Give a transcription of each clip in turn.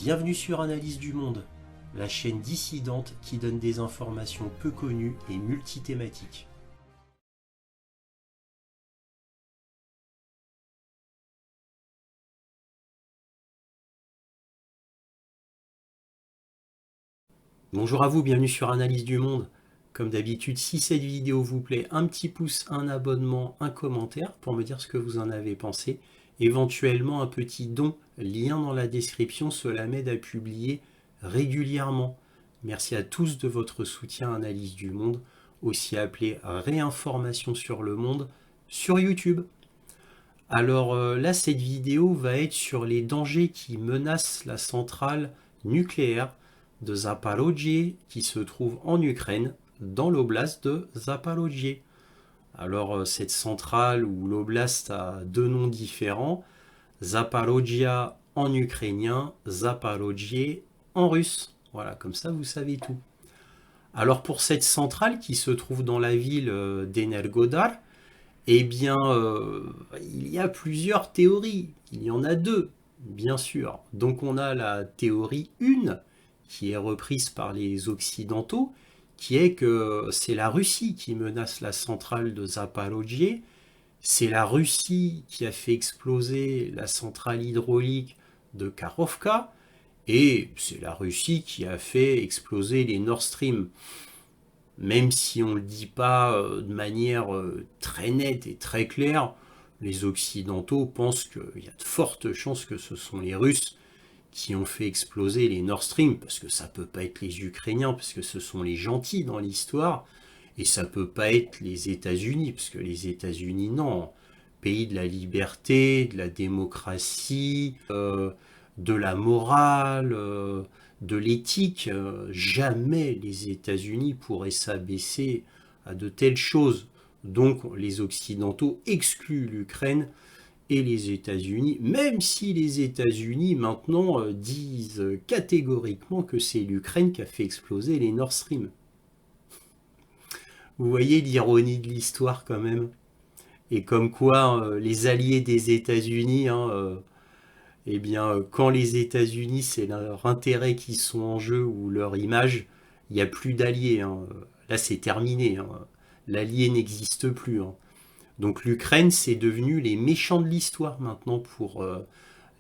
Bienvenue sur Analyse du Monde, la chaîne dissidente qui donne des informations peu connues et multithématiques. Bonjour à vous, bienvenue sur Analyse du Monde. Comme d'habitude, si cette vidéo vous plaît, un petit pouce, un abonnement, un commentaire pour me dire ce que vous en avez pensé. Éventuellement un petit don, lien dans la description, cela m'aide à publier régulièrement. Merci à tous de votre soutien à Analyse du Monde, aussi appelé Réinformation sur le Monde, sur YouTube. Alors là, cette vidéo va être sur les dangers qui menacent la centrale nucléaire de Zaporojye qui se trouve en Ukraine, dans l'oblast de Zaporojye. Alors cette centrale ou l'oblast a deux noms différents, Zaporojyia en ukrainien, Zaporojye en russe. Voilà, comme ça vous savez tout. Alors pour cette centrale qui se trouve dans la ville d'Energodar, eh bien, il y a plusieurs théories. Il y en a deux, bien sûr. Donc on a la théorie 1, qui est reprise par les Occidentaux, qui est que c'est la Russie qui menace la centrale de Zaporojye. C'est la Russie qui a fait exploser la centrale hydraulique de Kakhovka. Et c'est la Russie qui a fait exploser les Nord Stream. Même si on ne le dit pas de manière très nette et très claire, les Occidentaux pensent qu'il y a de fortes chances que ce sont les Russes qui ont fait exploser les Nord Stream, parce que ça ne peut pas être les Ukrainiens, parce que ce sont les gentils dans l'histoire, et ça ne peut pas être les États-Unis, parce que les États-Unis, non, pays de la liberté, de la démocratie, de la morale, de l'éthique, jamais les États-Unis pourraient s'abaisser à de telles choses. Donc les Occidentaux excluent l'Ukraine et les États-Unis, même si les États-Unis maintenant disent catégoriquement que c'est l'Ukraine qui a fait exploser les Nord Stream. Vous voyez l'ironie de l'histoire quand même. Et comme quoi les alliés des États-Unis, eh bien, quand les États-Unis, c'est leur intérêt qui sont en jeu ou leur image, il n'y a plus d'alliés. Là, c'est terminé. L'allié n'existe plus. Donc l'Ukraine, c'est devenu les méchants de l'histoire maintenant pour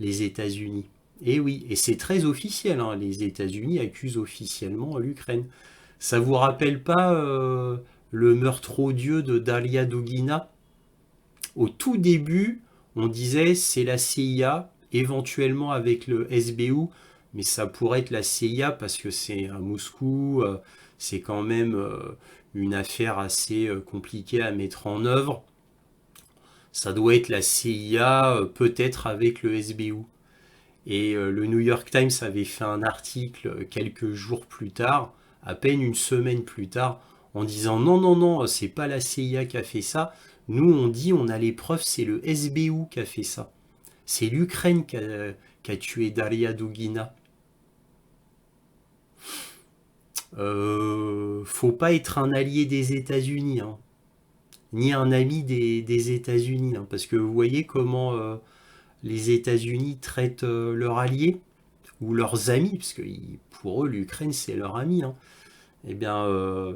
les États-Unis. Et oui, et c'est très officiel. Les États-Unis accusent officiellement l'Ukraine. Ça vous rappelle pas le meurtre odieux de Dalia Dugina? Au tout début, on disait c'est la CIA, éventuellement avec le SBU, mais ça pourrait être la CIA parce que c'est à Moscou, c'est quand même une affaire assez compliquée à mettre en œuvre. Ça doit être la CIA, peut-être avec le SBU. Et le New York Times avait fait un article quelques jours plus tard, à peine une semaine plus tard, en disant non, non, non, c'est pas la CIA qui a fait ça. Nous, on dit, on a les preuves, c'est le SBU qui a fait ça. C'est l'Ukraine qui a tué Daria Dugina. Faut pas être un allié des États-Unis, ni un ami des États-Unis, parce que vous voyez comment les États-Unis traitent leurs alliés ou leurs amis, parce que pour eux, l'Ukraine, c'est leur ami. Eh bien,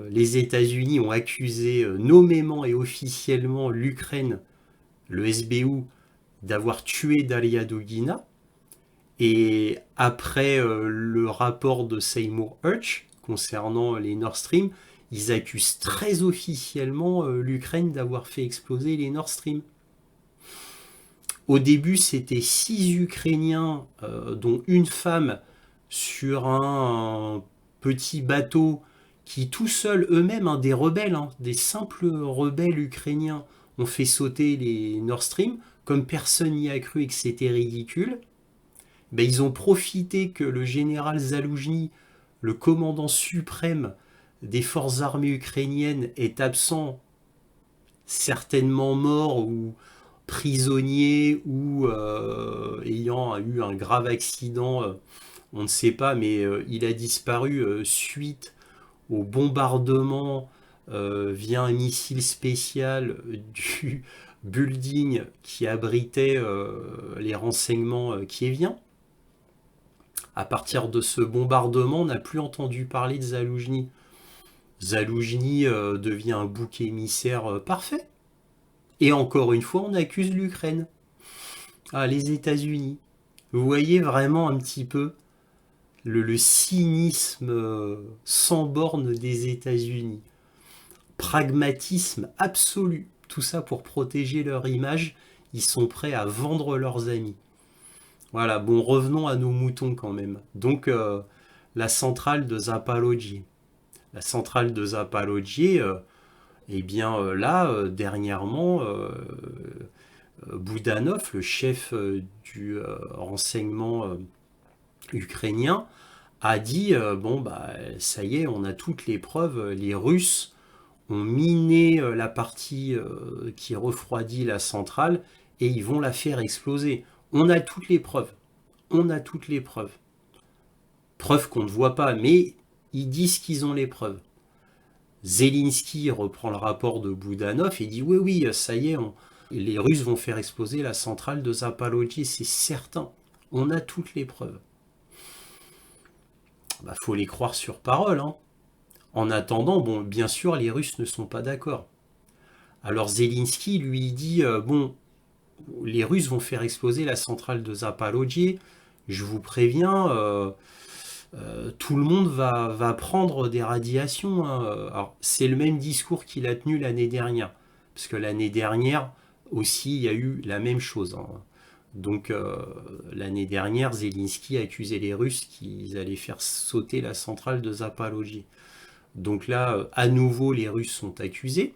les États-Unis ont accusé nommément et officiellement l'Ukraine, le SBU, d'avoir tué Dalia Dugina. Et après le rapport de Seymour Hersh concernant les Nord Stream, ils accusent très officiellement l'Ukraine d'avoir fait exploser les Nord Stream. Au début, c'était 6 Ukrainiens, dont une femme, sur un petit bateau qui tout seuls eux-mêmes, des rebelles, des simples rebelles ukrainiens, ont fait sauter les Nord Stream, comme personne n'y a cru et que c'était ridicule. Ben, ils ont profité que le général Zaloujny, le commandant suprême des forces armées ukrainiennes, est absent, certainement mort ou prisonnier ou ayant eu un grave accident, on ne sait pas, mais il a disparu suite au bombardement via un missile spécial du building qui abritait les renseignements kieviens. À partir de ce bombardement, on n'a plus entendu parler de Zaloujny. Zaloujny devient un bouc émissaire parfait. Et encore une fois, on accuse l'Ukraine. Ah, les États-Unis. Vous voyez vraiment un petit peu le cynisme sans borne des États-Unis. Pragmatisme absolu. Tout ça pour protéger leur image. Ils sont prêts à vendre leurs amis. Voilà, bon, revenons à nos moutons quand même. Donc, la centrale de Zaporojie. La centrale de Zaporojie, eh bien là, dernièrement, Boudanov, le chef du renseignement ukrainien, a dit bon, bah, ça y est, on a toutes les preuves, les Russes ont miné la partie qui refroidit la centrale et ils vont la faire exploser. On a toutes les preuves. On a toutes les preuves. Preuves qu'on ne voit pas, mais ils disent qu'ils ont les preuves. Zelensky reprend le rapport de Boudanov et dit oui, oui, ça y est, les Russes vont faire exploser la centrale de Zaporojie, c'est certain. On a toutes les preuves. Bah, faut les croire sur parole. Hein. En attendant, bon, bien sûr, les Russes ne sont pas d'accord. Alors Zelensky lui dit bon, les Russes vont faire exploser la centrale de Zaporojie. Je vous préviens, tout le monde va prendre des radiations. Hein. Alors, c'est le même discours qu'il a tenu l'année dernière. Parce que l'année dernière aussi, il y a eu la même chose. Hein. Donc, l'année dernière, Zelensky a accusé les Russes qu'ils allaient faire sauter la centrale de Zaporojie. Donc là, à nouveau, les Russes sont accusés.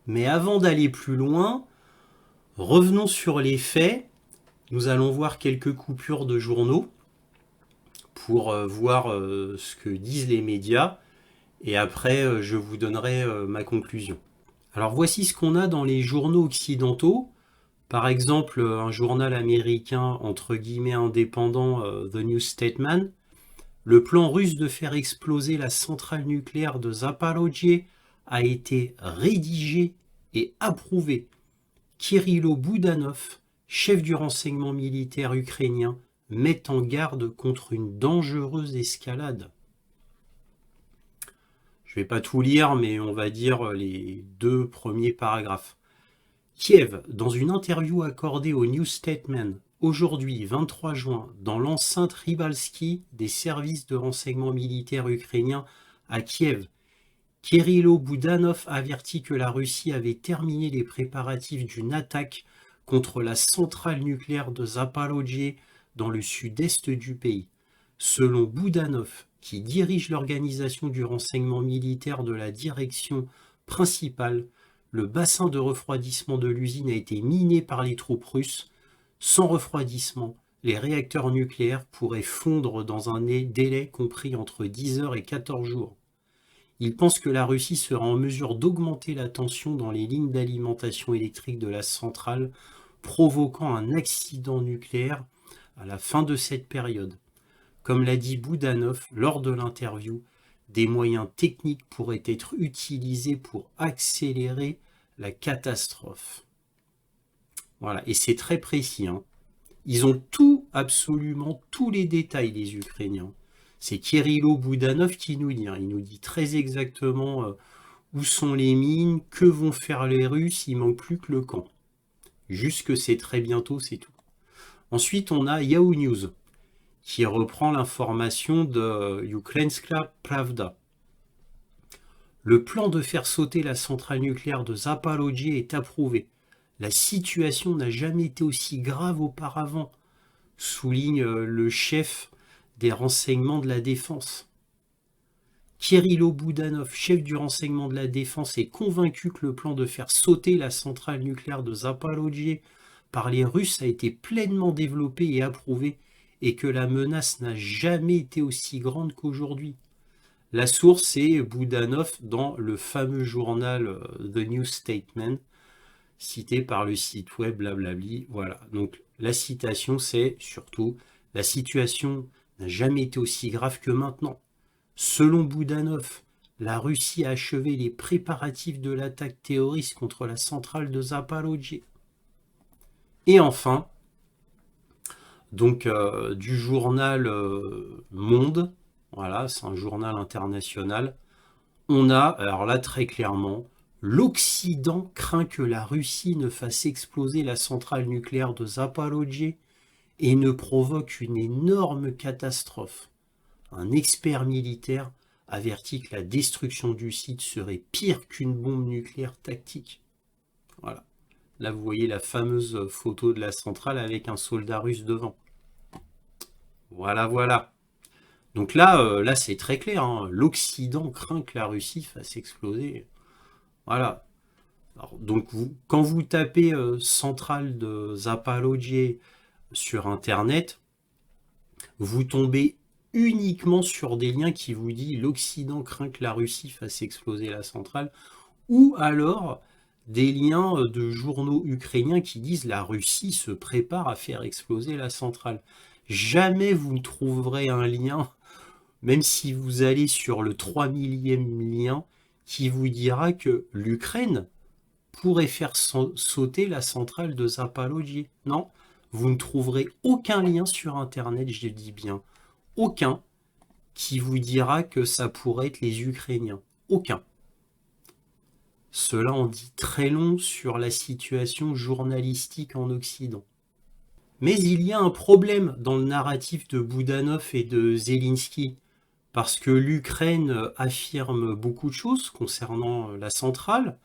Mais avant d'aller plus loin, revenons sur les faits. Nous allons voir quelques coupures de journaux pour voir ce que disent les médias et après je vous donnerai ma conclusion. Alors voici ce qu'on a dans les journaux occidentaux. Par exemple, un journal américain entre guillemets indépendant, The New Statesman. Le plan russe de faire exploser la centrale nucléaire de Zaporojie a été rédigé et approuvé. Kirilo Boudanov, chef du renseignement militaire ukrainien, met en garde contre une dangereuse escalade. Je ne vais pas tout lire, mais on va dire les 2 premiers paragraphes. Kiev, dans une interview accordée au New Statesman, aujourd'hui 23 juin, dans l'enceinte Rybalski des services de renseignement militaire ukrainiens à Kiev, Kirilo Boudanov avertit que la Russie avait terminé les préparatifs d'une attaque contre la centrale nucléaire de Zaporojie dans le sud-est du pays. Selon Boudanov, qui dirige l'organisation du renseignement militaire de la direction principale, le bassin de refroidissement de l'usine a été miné par les troupes russes. Sans refroidissement, les réacteurs nucléaires pourraient fondre dans un délai compris entre 10 heures et 14 jours. Il pense que la Russie sera en mesure d'augmenter la tension dans les lignes d'alimentation électrique de la centrale, provoquant un accident nucléaire à la fin de cette période. Comme l'a dit Boudanov lors de l'interview, des moyens techniques pourraient être utilisés pour accélérer la catastrophe. Voilà, et c'est très précis. Hein. Ils ont tout, absolument tous les détails, les Ukrainiens. C'est Kirilo Boudanov qui nous dit. Hein. Il nous dit très exactement où sont les mines, que vont faire les Russes, il manque plus que le camp. Juste que c'est très bientôt, c'est tout. Ensuite, on a Yahoo News, qui reprend l'information de Ukrainska Pravda. Le plan de faire sauter la centrale nucléaire de Zaporojie est approuvé. La situation n'a jamais été aussi grave auparavant, souligne le chef des renseignements de la défense. Kirilo Boudanov, chef du renseignement de la défense, est convaincu que le plan de faire sauter la centrale nucléaire de Zaporojie par les Russes a été pleinement développé et approuvé et que la menace n'a jamais été aussi grande qu'aujourd'hui. La source est Boudanov dans le fameux journal The New Statesman, cité par le site web blablabli. Voilà, donc la citation c'est surtout « La situation n'a jamais été aussi grave que maintenant. Selon Boudanov, la Russie a achevé les préparatifs de l'attaque terroriste contre la centrale de Zaporojie. » Et enfin, Donc du journal Monde, voilà, c'est un journal international. On a, alors là très clairement, l'Occident craint que la Russie ne fasse exploser la centrale nucléaire de Zaporojye et ne provoque une énorme catastrophe. Un expert militaire avertit que la destruction du site serait pire qu'une bombe nucléaire tactique. Voilà. Là, vous voyez la fameuse photo de la centrale avec un soldat russe devant. Voilà, voilà. Donc là, là c'est très clair, hein. L'Occident craint que la Russie fasse exploser. Voilà. Alors, donc, quand vous tapez centrale de Zaporojye sur Internet, vous tombez uniquement sur des liens qui vous disent l'Occident craint que la Russie fasse exploser la centrale, ou alors des liens de journaux ukrainiens qui disent la Russie se prépare à faire exploser la centrale. Jamais vous ne trouverez un lien, même si vous allez sur le 3000e lien, qui vous dira que l'Ukraine pourrait faire sauter la centrale de Zaporojye. Non, vous ne trouverez aucun lien sur Internet, je dis bien, aucun, qui vous dira que ça pourrait être les Ukrainiens. Aucun. Cela en dit très long sur la situation journalistique en Occident. Mais il y a un problème dans le narratif de Boudanov et de Zelensky, parce que l'Ukraine affirme beaucoup de choses concernant la centrale.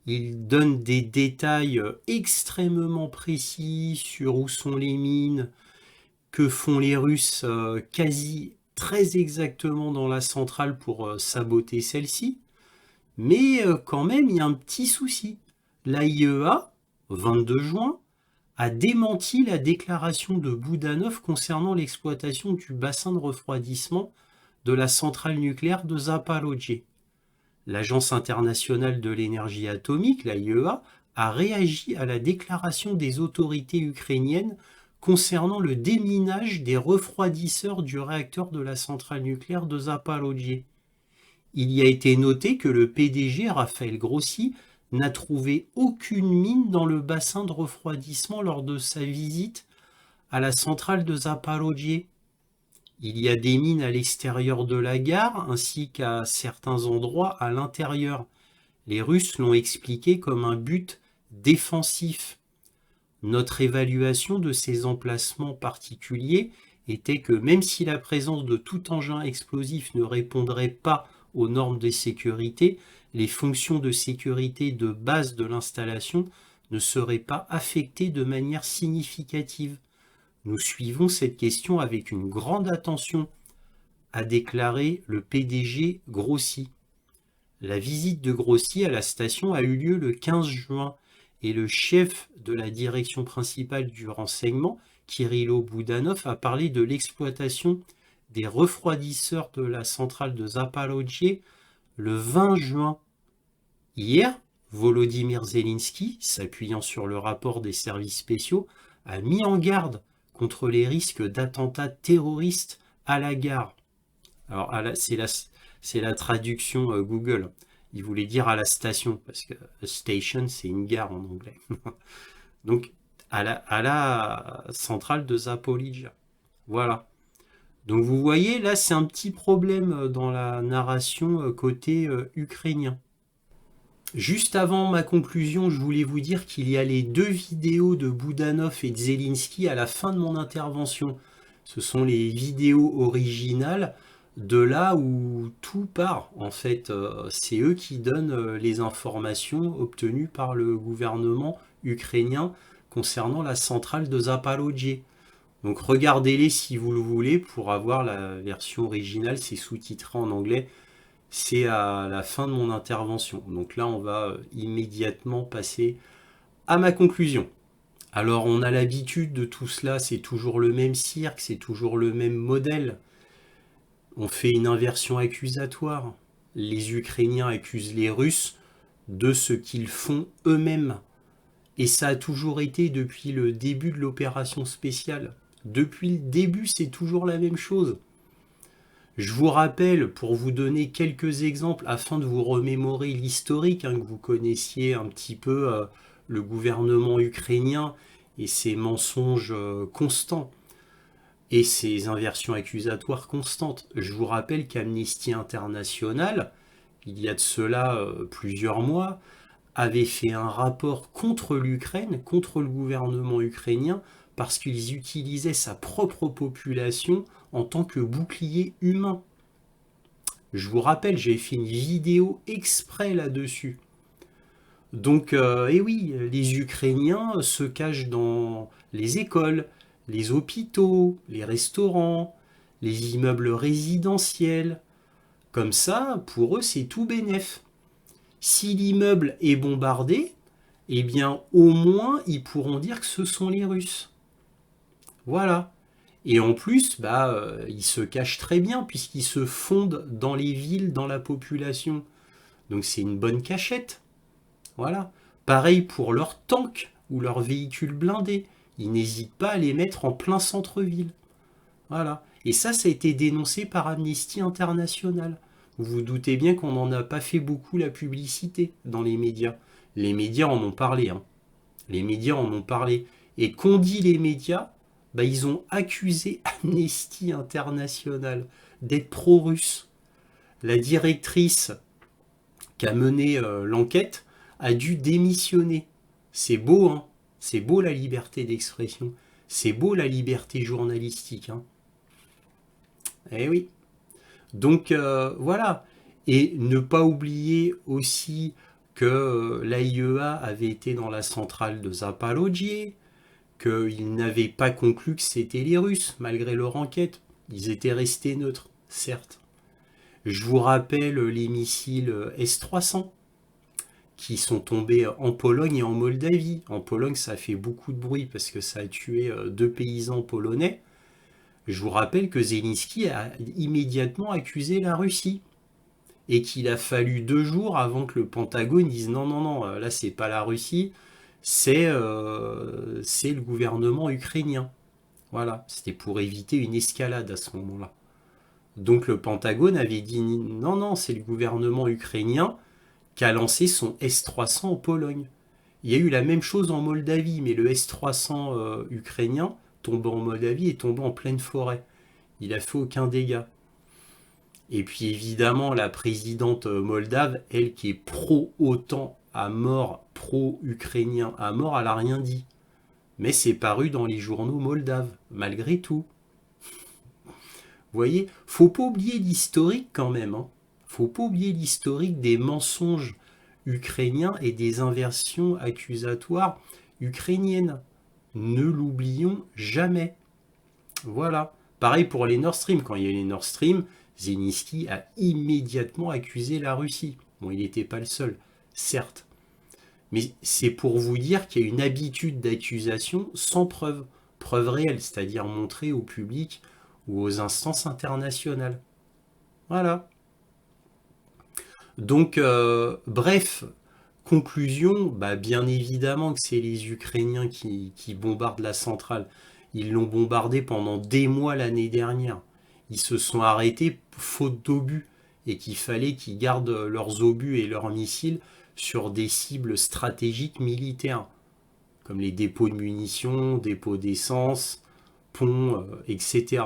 Il donne des détails extrêmement précis sur où sont les mines, que font les Russes quasi très exactement dans la centrale pour saboter celle-ci. Mais quand même, il y a un petit souci. L'AIEA, 22 juin, a démenti la déclaration de Boudanov concernant l'exploitation du bassin de refroidissement de la centrale nucléaire de Zaporojye. L'Agence internationale de l'énergie atomique, l'AIEA, a réagi à la déclaration des autorités ukrainiennes concernant le déminage des refroidisseurs du réacteur de la centrale nucléaire de Zaporojye. Il y a été noté que le PDG, Raphaël Grossi, n'a trouvé aucune mine dans le bassin de refroidissement lors de sa visite à la centrale de Zaporojye. Il y a des mines à l'extérieur de la gare ainsi qu'à certains endroits à l'intérieur. Les Russes l'ont expliqué comme un but défensif. Notre évaluation de ces emplacements particuliers était que même si la présence de tout engin explosif ne répondrait pas aux normes de sécurité, les fonctions de sécurité de base de l'installation ne seraient pas affectées de manière significative. Nous suivons cette question avec une grande attention, a déclaré le PDG Grossi. La visite de Grossi à la station a eu lieu le 15 juin et le chef de la direction principale du renseignement, Kirilo Boudanov, a parlé de l'exploitation des refroidisseurs de la centrale de Zaporojye le 20 juin. Hier, Volodymyr Zelensky, s'appuyant sur le rapport des services spéciaux, a mis en garde contre les risques d'attentats terroristes à la gare. Alors, c'est la traduction Google. Il voulait dire à la station, parce que station, c'est une gare en anglais. Donc, à la centrale de Zaporizhzhia. Voilà. Donc, vous voyez, là, c'est un petit problème dans la narration côté ukrainien. Juste avant ma conclusion, je voulais vous dire qu'il y a les deux vidéos de Boudanov et de Zelensky à la fin de mon intervention. Ce sont les vidéos originales de là où tout part. En fait, c'est eux qui donnent les informations obtenues par le gouvernement ukrainien concernant la centrale de Zaporojye. Donc regardez-les si vous le voulez pour avoir la version originale, c'est sous-titré en anglais. C'est à la fin de mon intervention. Donc là, on va immédiatement passer à ma conclusion. Alors, on a l'habitude de tout cela, c'est toujours le même cirque, c'est toujours le même modèle. On fait une inversion accusatoire. Les Ukrainiens accusent les Russes de ce qu'ils font eux-mêmes. Et ça a toujours été depuis le début de l'opération spéciale. Depuis le début, c'est toujours la même chose. Je vous rappelle, pour vous donner quelques exemples, afin de vous remémorer l'historique, que vous connaissiez un petit peu le gouvernement ukrainien et ses mensonges constants. et ces inversions accusatoires constantes. Je vous rappelle qu'Amnesty International, il y a de cela plusieurs mois, avait fait un rapport contre l'Ukraine, contre le gouvernement ukrainien, parce qu'ils utilisaient sa propre population en tant que bouclier humain. Je vous rappelle, j'ai fait une vidéo exprès là-dessus. Donc, eh oui, les Ukrainiens se cachent dans les écoles, les hôpitaux, les restaurants, les immeubles résidentiels. Comme ça, pour eux, c'est tout bénef. Si l'immeuble est bombardé, eh bien, au moins, ils pourront dire que ce sont les Russes. Voilà. Et en plus, ils se cachent très bien puisqu'ils se fondent dans les villes, dans la population. Donc c'est une bonne cachette. Voilà. Pareil pour leurs tanks ou leurs véhicules blindés. Ils n'hésitent pas à les mettre en plein centre-ville. Voilà. Et ça a été dénoncé par Amnesty International. Vous vous doutez bien qu'on n'en a pas fait beaucoup la publicité dans les médias. Les médias en ont parlé. Hein. Les médias en ont parlé. Et qu'ont dit les médias, ils ont accusé Amnesty International d'être pro-russe. La directrice qui a mené l'enquête a dû démissionner. C'est beau, hein. C'est beau la liberté d'expression. C'est beau la liberté journalistique. Hein. Eh oui. Donc voilà. Et ne pas oublier aussi que l'AIEA avait été dans la centrale de Zaporojye, qu'ils n'avaient pas conclu que c'était les Russes, malgré leur enquête. Ils étaient restés neutres, certes. Je vous rappelle les missiles S-300 qui sont tombés en Pologne et en Moldavie. En Pologne, ça a fait beaucoup de bruit parce que ça a tué 2 paysans polonais. Je vous rappelle que Zelensky a immédiatement accusé la Russie et qu'il a fallu 2 jours avant que le Pentagone dise non, non, non, là c'est pas la Russie, c'est le gouvernement ukrainien. Voilà, c'était pour éviter une escalade à ce moment-là. Donc le Pentagone avait dit non, non, c'est le gouvernement ukrainien qui a lancé son S-300 en Pologne. Il y a eu la même chose en Moldavie, mais le S-300 ukrainien tombé en Moldavie est tombé en pleine forêt. Il a fait aucun dégât. Et puis évidemment, la présidente moldave, elle qui est pro-OTAN à mort, pro-ukrainien à mort, elle n'a rien dit. Mais c'est paru dans les journaux moldaves, malgré tout. Vous voyez, faut pas oublier l'historique quand même. Hein. Faut pas oublier l'historique des mensonges ukrainiens et des inversions accusatoires ukrainiennes. Ne l'oublions jamais. Voilà. Pareil pour les Nord Stream. Quand il y a eu les Nord Stream, Zelensky a immédiatement accusé la Russie. Bon, il n'était pas le seul, certes. Mais c'est pour vous dire qu'il y a une habitude d'accusation sans preuve. Preuve réelle, c'est-à-dire montrée au public ou aux instances internationales. Voilà. Donc, bref, conclusion, bien évidemment que c'est les Ukrainiens qui bombardent la centrale. Ils l'ont bombardée pendant des mois l'année dernière. Ils se sont arrêtés faute d'obus et qu'il fallait qu'ils gardent leurs obus et leurs missiles sur des cibles stratégiques militaires, comme les dépôts de munitions, dépôts d'essence, ponts, etc.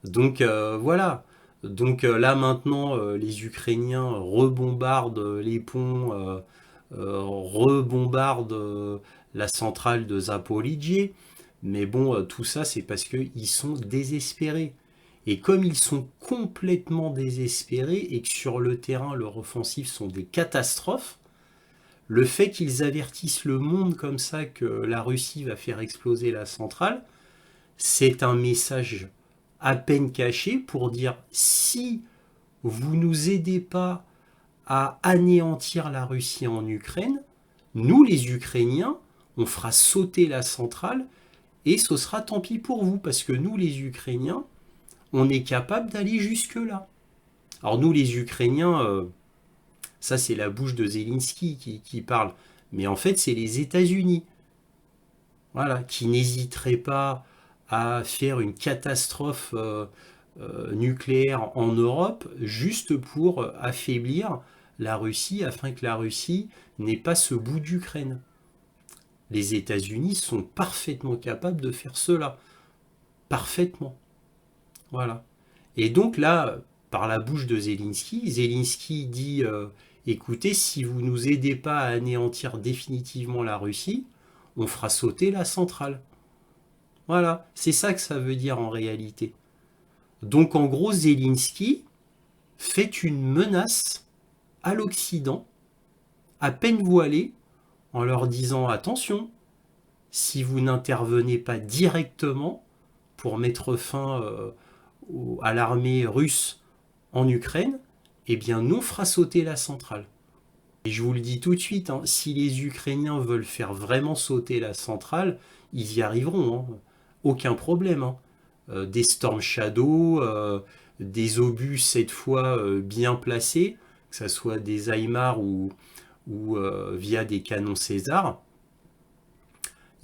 Donc voilà. Donc là maintenant, les Ukrainiens rebombardent les ponts, rebombardent la centrale de Zaporijjie. Mais bon, tout ça, c'est parce qu'ils sont désespérés. Et comme ils sont complètement désespérés et que sur le terrain, leurs offensives sont des catastrophes, le fait qu'ils avertissent le monde comme ça que la Russie va faire exploser la centrale, c'est un message à peine caché pour dire si vous nous aidez pas à anéantir la Russie en Ukraine, nous les Ukrainiens, on fera sauter la centrale et ce sera tant pis pour vous parce que nous les Ukrainiens, on est capable d'aller jusque-là. Alors nous les Ukrainiens, ça c'est la bouche de Zelensky qui parle, mais en fait c'est les États-Unis, voilà, qui n'hésiteraient pas à faire une catastrophe nucléaire en Europe juste pour affaiblir la Russie afin que la Russie n'ait pas ce bout d'Ukraine. Les États-Unis sont parfaitement capables de faire cela parfaitement. Voilà. Et donc là, par la bouche de Zelensky, Zelensky dit écoutez, si vous nous aidez pas à anéantir définitivement la Russie, on fera sauter la centrale. Voilà, c'est ça que ça veut dire en réalité. Donc en gros, Zelensky fait une menace à l'Occident, à peine voilée, en leur disant attention, si vous n'intervenez pas directement pour mettre fin à l'armée russe en Ukraine, eh bien nous on fera sauter la centrale. Et je vous le dis tout de suite, hein, si les Ukrainiens veulent faire vraiment sauter la centrale, ils y arriveront, hein. Aucun problème, hein. Des Storm Shadow, des obus cette fois bien placés, que ce soit des HIMARS ou via des canons César.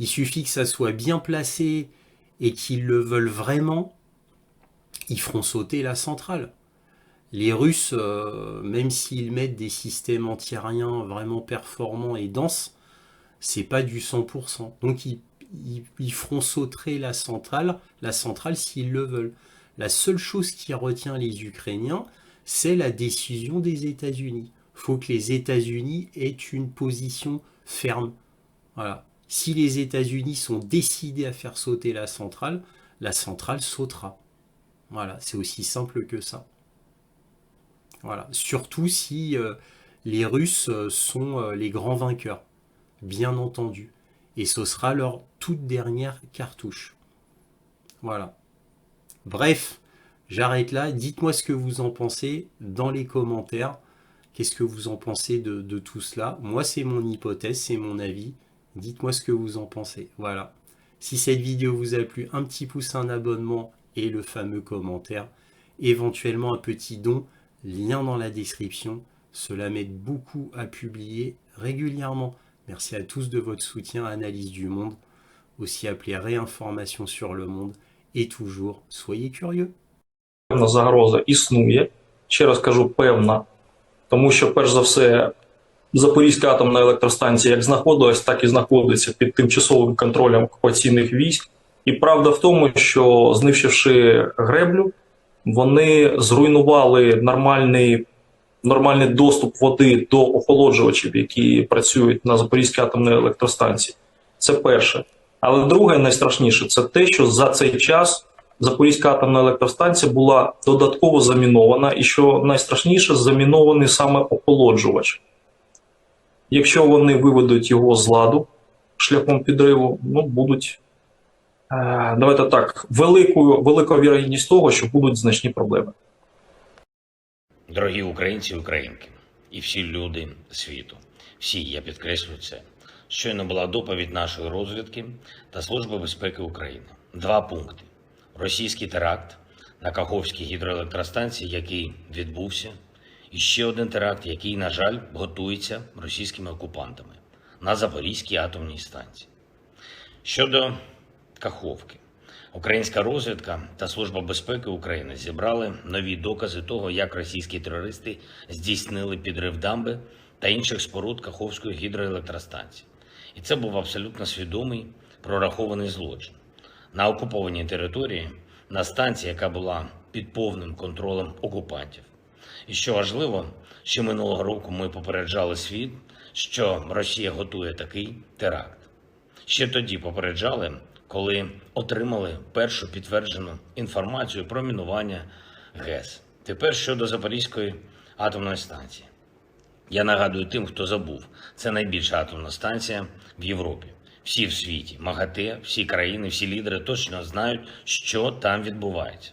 Il suffit que ça soit bien placé et qu'ils le veulent vraiment, ils feront sauter la centrale. Les Russes, même s'ils mettent des systèmes antiaériens vraiment performants et denses, c'est pas du 100%. Donc ils feront sauter la centrale s'ils le veulent. La seule chose qui retient les Ukrainiens, c'est la décision des États-Unis. Il faut que les États-Unis aient une position ferme. Voilà. Si les États-Unis sont décidés à faire sauter la centrale sautera. Voilà, c'est aussi simple que ça. Voilà. Surtout si les Russes sont les grands vainqueurs, bien entendu. Et ce sera leur toute dernière cartouche. Voilà. Bref, j'arrête là. Dites-moi ce que vous en pensez dans les commentaires. Qu'est-ce que vous en pensez de tout cela? Moi, c'est mon hypothèse, c'est mon avis. Dites-moi ce que vous en pensez. Voilà. Si cette vidéo vous a plu, un petit pouce, un abonnement et le fameux commentaire. Éventuellement un petit don, lien dans la description. Cela m'aide beaucoup à publier régulièrement. Merci à tous de votre soutien à Analyse du Monde, aussi appelé Réinformation sur le monde. Et toujours, soyez curieux. Певна загроза існує. Ще раз кажу, певна. Тому що, перш за все, Запорізька атомна електростанція як знаходилась, так і знаходиться під тимчасовим контролем окупаційних військ. І правда в тому, що, знищивши греблю, вони зруйнували нормальний доступ води до охолоджувачів, які працюють на Запорізькій атомній електростанції. Це перше. Але друге, найстрашніше, це те, що за цей час Запорізька атомна електростанція була додатково замінована, і що найстрашніше, замінований саме охолоджувач. Якщо вони виведуть його з ладу шляхом підриву, будуть, давайте так, велика вірогідність того, що будуть значні проблеми. Дорогі українці і українки, і всі люди світу, всі, я підкреслюю це, щойно була доповідь нашої розвідки та Служби безпеки України. 2 пункти. Російський теракт на Каховській гідроелектростанції, який відбувся, і ще один теракт, який, на жаль, готується російськими окупантами на Запорізькій атомній станції. Щодо Каховки. Українська розвідка та Служба безпеки України зібрали нові докази того, як російські терористи здійснили підрив дамби та інших споруд Каховської гідроелектростанції. І це був абсолютно свідомий, прорахований злочин. На окупованій території, на станції, яка була під повним контролем окупантів. І що важливо, ще минулого року ми попереджали світ, що Росія готує такий теракт. Ще тоді попереджали, коли отримали першу підтверджену інформацію про мінування ГЕС. Тепер щодо Запорізької атомної станції. Я нагадую тим, хто забув, це найбільша атомна станція в Європі. Всі в світі, МАГАТЕ, всі країни, всі лідери точно знають, що там відбувається.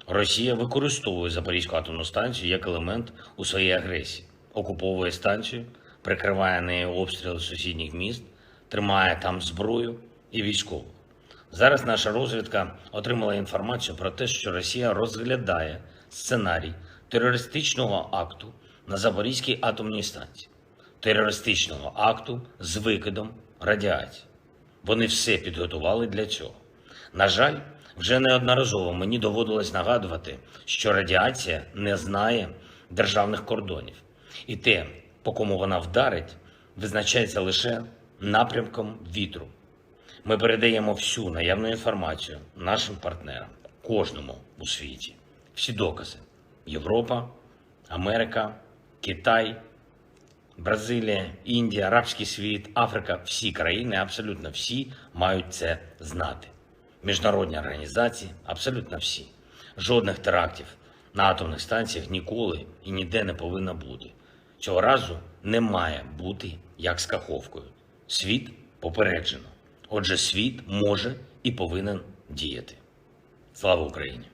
Росія використовує Запорізьку атомну станцію як елемент у своїй агресії. Окуповує станцію, прикриває нею обстріли сусідніх міст, тримає там зброю і військових. Зараз наша розвідка отримала інформацію про те, що Росія розглядає сценарій терористичного акту на Запорізькій атомній станції. Терористичного акту з викидом радіації. Вони все підготували для цього. На жаль, вже неодноразово мені доводилось нагадувати, що радіація не знає державних кордонів. І те, по кому вона вдарить, визначається лише напрямком вітру. Ми передаємо всю наявну інформацію нашим партнерам, кожному у світі. Всі докази. Європа, Америка, Китай, Бразилія, Індія, Арабський світ, Африка, всі країни, абсолютно всі мають це знати. Міжнародні організації, абсолютно всі. Жодних терактів на атомних станціях ніколи і ніде не повинно бути. Цього разу не має бути як з Каховкою. Світ попереджено. Отже, світ може і повинен діяти. Слава Україні!